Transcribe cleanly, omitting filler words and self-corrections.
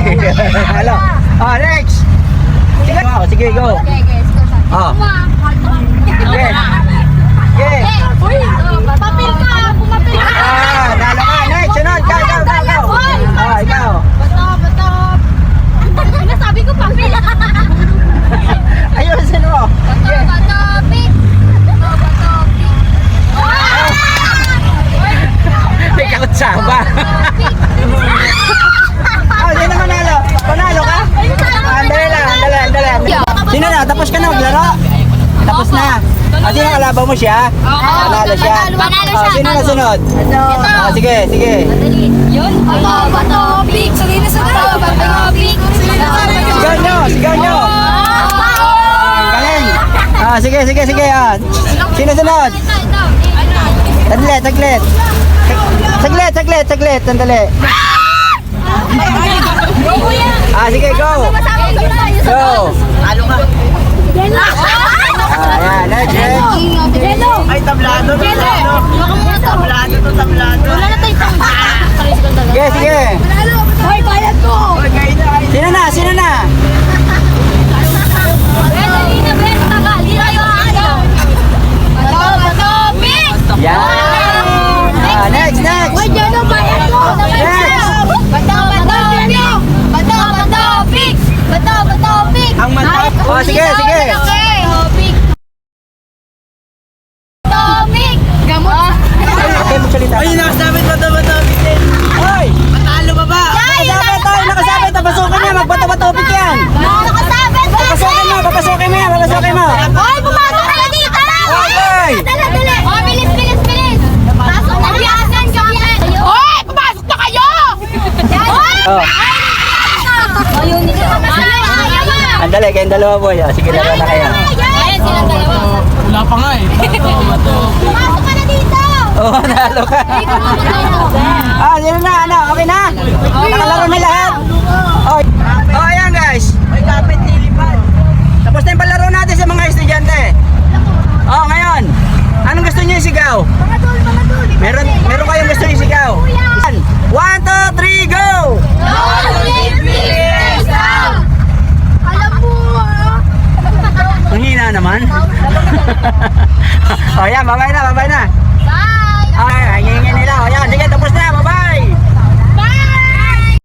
Hello. Next. Sige, sige, go. Oh. Okay. Okay. Papel ka! Pumapil ka! Nalo ka. Next, sunod. Go. Ikaw. Bato. Nasabi ko papel. Ayusin mo. Bato, pick. Bato, pick. May kakutsaba. Sino manalo? Panalo ka? Andali lang. Sino na? Tapos ka na maglaro? Tapos na. Sino kalaban mo siya? Panalo siya. Sino na sunod? Sige. Yun. Bato, pick. Sige na sunod. Bato, pick. Sigaw nyo. Galing. Sige. Sino sunod? Saglit. Sandali. Sige, go. Halo ka. Ayan, next. Jello. Ay, tablado. Tablado. Wala na tayo. Sige. Hoy, bayad ko. Sino na? Dali na, Ben. Tagali na yun. Bato, pick. Yan. Next. Hoy, Jello, bayad ko. Bato, pick. Bato, pick. Ang mata. Sige. Bato, pick. Gamot. Okay, magsalita. Ay, nakasabit bato. Hoy! Matalo ba ba? Nakasabit. Papasukin niya. Magbato-batopik yan. Nakasabit. Papasukin mo. Hoy, pumasok ka na dito! Okay. Dali! Oh, bilis! Pasok na biyasan kami! Hoy, pumasok na kayo! Oh. Ayun nila. Andali, kayong dalawa boy. Sige, dalawa na kayo. Ayan silang dalawa. Wala pa nga eh. Bato. Pumasok ka na dito! Nalo ka. Sino na? Okay na? Nakalaro na lahat? Ayan guys. Ay, kapit nilipad. Tapos na yung palaro natin sa mga estudyante. Ngayon. Anong gusto niyo isigaw? Mga dul! Meron kayong gusto isigaw? 1, 2, 3, go! Don't leave me down! Alam mo Ang hina naman. Yan, babay na. Bye! Hingin